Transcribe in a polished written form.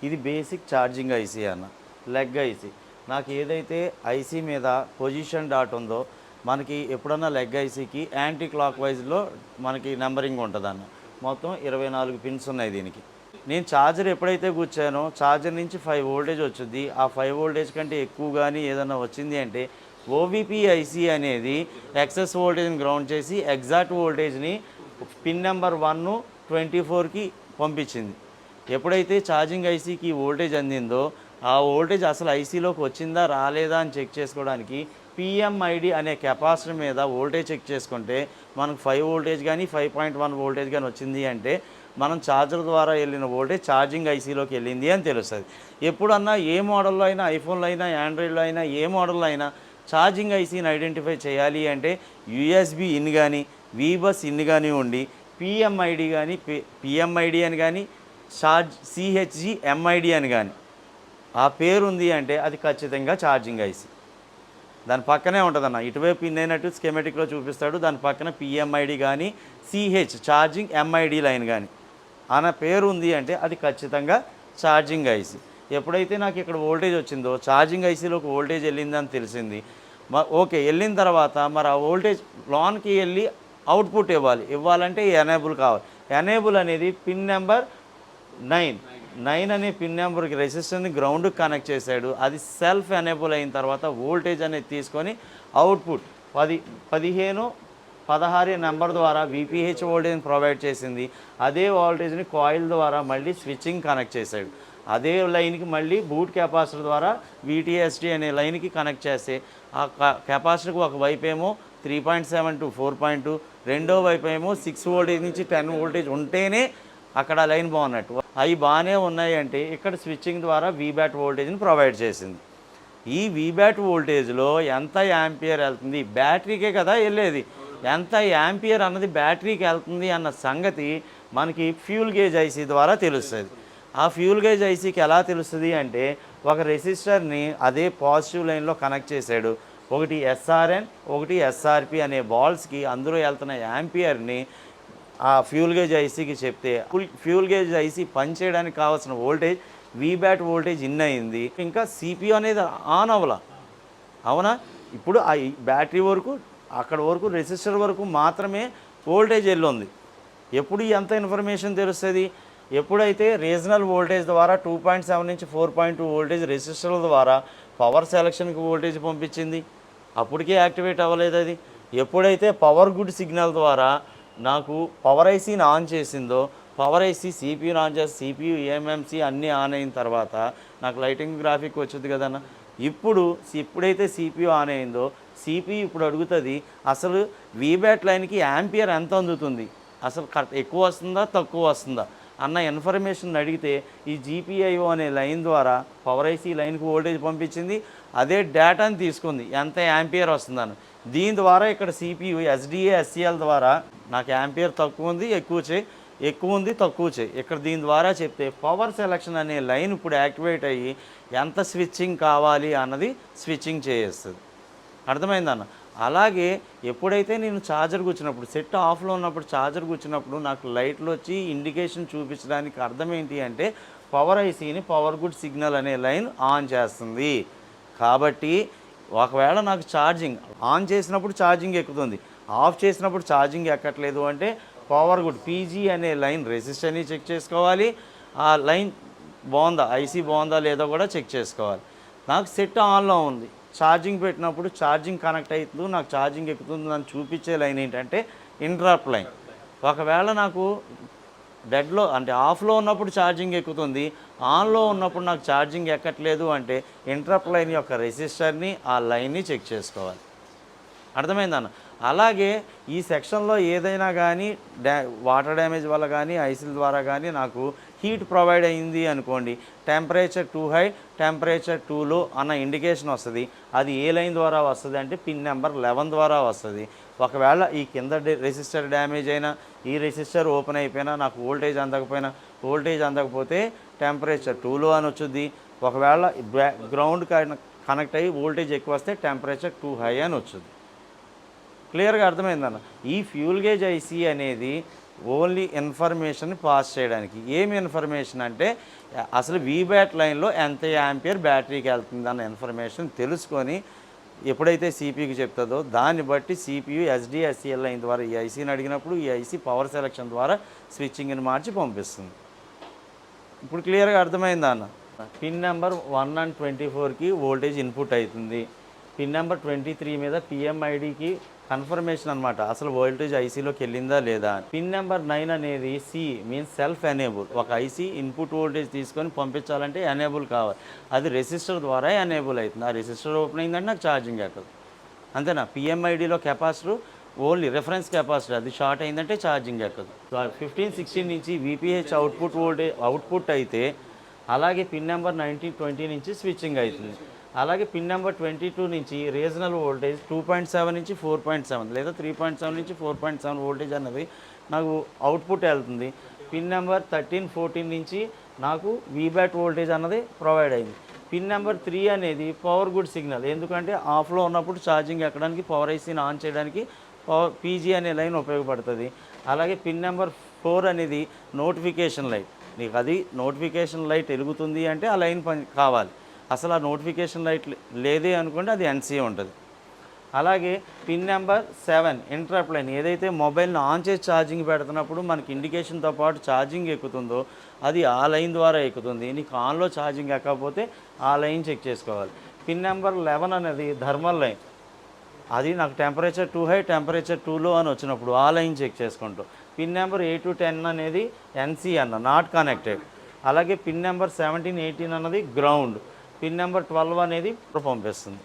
ఇది basic charging IC అన్న, leg IC. నాకు ఏదైతే ఐసీ మీద పొజిషన్ డాట్ ఉందో, మనకి ఎప్పుడన్నా లెగ్ ఐసీకి యాంటీ క్లాక్ వైజ్లో మనకి నెంబరింగ్ ఉంటుందన్న. మొత్తం 24 పిన్స్ ఉన్నాయి దీనికి. నేను ఛార్జర్ ఎప్పుడైతే కూర్చానో ఛార్జర్ నుంచి 5 వోల్టేజ్ వచ్చింది. ఆ 5 వోల్టేజ్ కంటే ఎక్కువ కానీ ఏదైనా వచ్చింది అంటే ఓవీపీ ఐసీ అనేది ఎక్సెస్ వోల్టేజ్ని గ్రౌండ్ చేసి ఎగ్జాక్ట్ వోల్టేజ్ని పిన్ నెంబర్ 1 24కి పంపించింది. ఎప్పుడైతే ఛార్జింగ్ ఐసీకి వోల్టేజ్ అందిందో ఆ వోల్టేజ్ అసలు ఐసీలోకి వచ్చిందా రాలేదా అని చెక్ చేసుకోవడానికి పిఎంఐడి అనే కెపాసిటర్ మీద వోల్టేజ్ చెక్ చేసుకుంటే మనకు 5 వోల్టేజ్ కానీ 5.1 వోల్టేజ్ కానీ వచ్చింది అంటే మనం ఛార్జర్ ద్వారా వెళ్ళిన వోల్టేజ్ ఛార్జింగ్ ఐసీలోకి వెళ్ళింది అని తెలుస్తుంది. ఎప్పుడన్నా ఏ మోడల్లో అయినా, ఐఫోన్లో అయినా, ఆండ్రాయిడ్లో అయినా, ఏ మోడల్లో అయినా ఛార్జింగ్ ఐసీని ఐడెంటిఫై చేయాలి అంటే యూఎస్బి ఇన్ కానీ వీబస్ ఇన్ కానీ ఉండి పిఎంఐడి కానీ పిఎంఐడి అని కానీ సిహెచ్జి ఎంఐడి అని కానీ ఆ పేరు ఉంది అంటే అది ఖచ్చితంగా ఛార్జింగ్ ఐసీ. దాని పక్కనే ఉంటుందన్న, ఇటువైపు పిన్ అయినట్టు స్కెమెటిక్లో చూపిస్తాడు, దాని పక్కన పిఎంఐడి కానీ సిహెచ్ ఛార్జింగ్ ఎంఐడి లైన్ కానీ అన్న పేరు ఉంది అంటే అది ఖచ్చితంగా ఛార్జింగ్ ఐసీ. ఎప్పుడైతే నాకు ఇక్కడ వోల్టేజ్ వచ్చిందో ఛార్జింగ్ ఐసీలోకి వోల్టేజ్ వెళ్ళిందని తెలిసింది. ఓకే, వెళ్ళిన తర్వాత మరి ఆ వోల్టేజ్ లోన్కి వెళ్ళి అవుట్పుట్ ఇవ్వాలంటే ఎనేబుల్ కావాలి. ఎనేబుల్ అనేది పిన్ నెంబర్ 9 అనే పిన్ నెంబర్కి రెసిస్టర్ని గ్రౌండ్కి కనెక్ట్ చేశాడు. అది సెల్ఫ్ ఎనేబుల్ అయిన తర్వాత వోల్టేజ్ అనేది తీసుకొని అవుట్పుట్ 15, 16 నెంబర్ ద్వారా విపిహెచ్ వోల్టేజ్ని ప్రొవైడ్ చేసింది. అదే వోల్టేజ్ని కాయిల్ ద్వారా మళ్ళీ స్విచ్చింగ్ కనెక్ట్ చేశాడు. అదే లైన్కి మళ్ళీ బూట్ కెపాసిటర్ ద్వారా విటిఎస్డి అనే లైన్కి కనెక్ట్ చేస్తే ఆ కెపాసిటర్కి ఒక వైపు ఏమో 3.7 to 4.2, రెండో వైపు ఏమో 6 వోల్టేజ్ నుంచి 10 వోల్టేజ్ ఉంటేనే అక్కడ లైన్ బాగున్నట్టు. అవి బాగానే ఉన్నాయి అంటే ఇక్కడ స్విచ్చింగ్ ద్వారా వీబ్యాట్ వోల్టేజ్ని ప్రొవైడ్ చేసింది. ఈ వీబ్యాట్ వోల్టేజ్లో ఎంత యాంపియర్ వెళ్తుంది, బ్యాటరీకే కదా వెళ్ళేది, ఎంత యాంపియర్ అన్నది బ్యాటరీకి వెళ్తుంది అన్న సంగతి మనకి ఫ్యూల్ గేజ్ ఐసీ ద్వారా తెలుస్తుంది. ఆ ఫ్యూల్ గేజ్ ఐసీకి ఎలా తెలుస్తుంది అంటే ఒక రెసిస్టర్ని అదే పాజిటివ్ లైన్లో కనెక్ట్ చేశాడు. ఒకటి ఎస్ఆర్ఎన్, ఒకటి ఎస్ఆర్పి అనే బాల్స్కి అందులో వెళ్తున్న యాంపియర్ని ఆ ఫ్యూల్ గేజ్ ఐసీకి చెప్తే ఫ్యూల్ గేజ్ ఐసీ పనిచేయడానికి కావాల్సిన వోల్టేజ్ వీబ్యాట్ వోల్టేజ్ ఇన్ అయింది. ఇంకా సిపియు అనేది ఆన్ అవ్వాల, అవునా? ఇప్పుడు ఆ బ్యాటరీ వరకు అక్కడ వరకు రెసిస్టర్ వరకు మాత్రమే వోల్టేజ్ వెళ్ళింది. ఎప్పుడు ఎంత ఇన్ఫర్మేషన్ తెలుస్తుంది? ఎప్పుడైతే రీజనల్ వోల్టేజ్ ద్వారా 2.7 నుంచి 4.2 వోల్టేజ్ రెసిస్టర్ల ద్వారా పవర్ సెలక్షన్కి వోల్టేజ్ పంపించింది, అప్పటికే యాక్టివేట్ అవ్వలేదు అది. ఎప్పుడైతే పవర్ గుడ్ సిగ్నల్ ద్వారా నాకు పవర్ ఐసీని ఆన్ చేసిందో, పవర్ ఐసీ సిపియూని ఆన్ చేసి సిపియు ఏఎంఎంసి అన్నీ ఆన్ అయిన తర్వాత నాకు లైటింగ్ గ్రాఫిక్ వచ్చింది కదన్న. ఎప్పుడైతే సిపియు ఆన్ అయిందో సిపియు ఇప్పుడు అడుగుతుంది అసలు వీబ్యాట్ లైన్కి యాంపియర్ ఎంత అందుతుంది, అసలు ఎక్కువ వస్తుందా తక్కువ వస్తుందా అన్న ఇన్ఫర్మేషన్ అడిగితే ఈ జీపీఐఓ అనే లైన్ ద్వారా పవర్ ఐసీ లైన్కి వోల్టేజ్ పంపించింది. అదే డేటాని తీసుకుంది ఎంత యాంపియర్ వస్తుందని. దీని ద్వారా ఇక్కడ సిపియు ఎస్డిఏ ఎస్సిఎల్ ద్వారా నాకు యాంపియర్ తక్కువ ఉంది ఎక్కువ ఉంది తక్కువ చేయి ఇక్కడ దీని ద్వారా చెప్తే పవర్ సెలక్షన్ అనే లైన్ ఇప్పుడు యాక్టివేట్ అయ్యి ఎంత స్విచ్చింగ్ కావాలి అన్నది స్విచ్చింగ్ చేస్తుంది. అర్థమైందన్న? అలాగే ఎప్పుడైతే నేను ఛార్జర్ కూర్చున్నప్పుడు సెట్ ఆఫ్లో ఉన్నప్పుడు ఛార్జర్ కూర్చున్నప్పుడు నాకు లైట్లు వచ్చి ఇండికేషన్ చూపించడానికి అర్థం ఏంటి అంటే పవర్ ఐసీని పవర్ గుడ్ సిగ్నల్ అనే లైన్ ఆన్ చేస్తుంది. కాబట్టి ఒకవేళ నాకు ఛార్జింగ్ ఆన్ చేసినప్పుడు ఛార్జింగ్ ఎక్కుతుంది, ఆఫ్ చేసినప్పుడు ఛార్జింగ్ ఎక్కట్లేదు అంటే పవర్ గుడ్ పీజీ అనే లైన్ రెసిస్టర్ని చెక్ చేసుకోవాలి. ఆ లైన్ బాగుందా, ఐసీ బాగుందా లేదో కూడా చెక్ చేసుకోవాలి. నాకు సెట్ ఆన్లో ఉంది, ఛార్జింగ్ పెట్టినప్పుడు ఛార్జింగ్ కనెక్ట్ అవుతుంది, నాకు ఛార్జింగ్ ఎక్కుతుంది అని చూపించే లైన్ ఏంటంటే ఇంటరప్ట్ లైన్. ఒకవేళ నాకు డెడ్లో అంటే ఆఫ్లో ఉన్నప్పుడు ఛార్జింగ్ ఎక్కుతుంది, ఆన్లో ఉన్నప్పుడు నాకు ఛార్జింగ్ ఎక్కట్లేదు అంటే ఇంటరప్ట్ లైన్ యొక్క రెసిస్టర్ని ఆ లైన్ని చెక్ చేసుకోవాలి. అర్థమైందన్న? అలాగే ఈ సెక్షన్లో ఏదైనా కానీ వాటర్ డ్యామేజ్ వల్ల కానీ ఐసీల ద్వారా కానీ నాకు హీట్ ప్రొవైడ్ అయింది అనుకోండి, temperature two high temperature two లో అన్న ఇండికేషన్ వస్తుంది. అది ఏ లైన్ ద్వారా వస్తుంది అంటే పిన్ నెంబర్ 11 ద్వారా వస్తుంది. ఒకవేళ ఈ కింద రెసిస్టర్ డ్యామేజ్ అయినా ఈ రెసిస్టర్ ఓపెన్ అయిపోయినా నాకు వోల్టేజ్ అందకపోతే టెంపరేచర్ 2 లో అని వచ్చుద్ది. ఒకవేళ గ్రౌండ్ కనెక్ట్ అయ్యి వోల్టేజ్ ఎక్కువ వస్తే టెంపరేచర్ 2 హై అని వచ్చుద్ది. క్లియర్గా అర్థమైందన్న? ఈ ఫ్యూల్ గేజ్ ఐసీ అనేది ఓన్లీ ఇన్ఫర్మేషన్ పాస్ చేయడానికి. ఏమి ఇన్ఫర్మేషన్ అంటే అసలు వీబ్యాట్ లైన్లో ఎంత యాంపియర్ బ్యాటరీకి వెళ్తుంది అన్న ఇన్ఫర్మేషన్ తెలుసుకొని ఎప్పుడైతే సిపియూకి చెప్తుందో దాన్ని బట్టి సిపియు ఎస్డిఎస్సిఎల్ లైన్ ద్వారా ఈ ఐసీని అడిగినప్పుడు ఈ ఐసీ పవర్ సెలక్షన్ ద్వారా స్విచ్చింగ్ని మార్చి పంపిస్తుంది. ఇప్పుడు క్లియర్గా అర్థమైందా అన్న? పిన్ నెంబర్ 1 అండ్ 24కి వోల్టేజ్ ఇన్పుట్ అవుతుంది. పిన్ నెంబర్ 23 మీద పిఎంఐడికి కన్ఫర్మేషన్ అనమాట, అసలు వోల్టేజ్ ఐసీలోకి వెళ్ళిందా లేదా. పిన్ నెంబర్ 9 అనేది సి మీన్స్ సెల్ఫ్ ఎనేబుల్. ఒక ఐసీ ఇన్పుట్ వోల్టేజ్ తీసుకొని పంపించాలంటే ఎనేబుల్ కావాలి, అది రెసిస్టర్ ద్వారా ఎనేబుల్ అవుతుంది. ఆ రెసిస్టర్ ఓపెన్ అయిందంటే నాకు ఛార్జింగ్ ఎక్కదు, అంతేనా. పిఎంఐడిలో కెపాసిటర్ ఓన్లీ రిఫరెన్స్ కెపాసిటర్, అది షార్ట్ అయిందంటే ఛార్జింగ్ ఎక్కదు. 15-16 నుంచి విపిహెచ్ అవుట్పుట్ వోల్టేజ్ అవుట్పుట్ అయితే అలాగే పిన్ నెంబర్ 19-20 నుంచి స్విచ్చింగ్ అవుతుంది. అలాగే పిన్ నెంబర్ 22 నుంచి రీజనల్ వోల్టేజ్ 2.7 నుంచి 4.7 లేదా 3.7 నుంచి 4.7 వోల్టేజ్ అన్నది నాకు అవుట్పుట్ వెళ్తుంది. పిన్ నెంబర్ 13-14 నుంచి నాకు వీబ్యాట్ వోల్టేజ్ అన్నది ప్రొవైడ్ అయింది. పిన్ నెంబర్ 3 అనేది పవర్ గుడ్ సిగ్నల్, ఎందుకంటే ఆఫ్లో ఉన్నప్పుడు ఛార్జింగ్ ఎక్కడానికి పవర్ ఐసీని ఆన్ చేయడానికి పవర్ పీజీ అనే లైన్ ఉపయోగపడుతుంది. అలాగే పిన్ నెంబర్ 4 అనేది నోటిఫికేషన్ లైట్. నీకు అది నోటిఫికేషన్ లైట్ వెలుగుతుంది అంటే ఆ లైన్ పని కావాలి. అసలు ఆ నోటిఫికేషన్ లైట్ లేదే అనుకుంటే అది ఎన్సీ ఉంటుంది. అలాగే పిన్ నెంబర్ 7 ఇంటరప్ట్ లైన్, ఏదైతే మొబైల్ని ఆన్ చేసి ఛార్జింగ్ పెడుతున్నప్పుడు మనకి ఇండికేషన్తో పాటు ఛార్జింగ్ ఎక్కుతుందో అది ఆ లైన్ ద్వారా ఎక్కుతుంది. నీకు ఆన్లో ఛార్జింగ్ ఎక్కకపోతే ఆ లైన్ చెక్ చేసుకోవాలి. పిన్ నెంబర్ 11 అనేది థర్మల్ లైన్, అది నాకు టెంపరేచర్ 2 హై టెంపరేచర్ 2 లో అని వచ్చినప్పుడు ఆ లైన్ చెక్ చేసుకుంటాం. పిన్ నెంబర్ 8-10 అనేది ఎన్సీ అన్న, నాట్ కనెక్టెడ్. అలాగే పిన్ నెంబర్ 17-18 అన్నది గ్రౌండ్. పిన్ నెంబర్ 12 అనేది పంపిస్తుంది.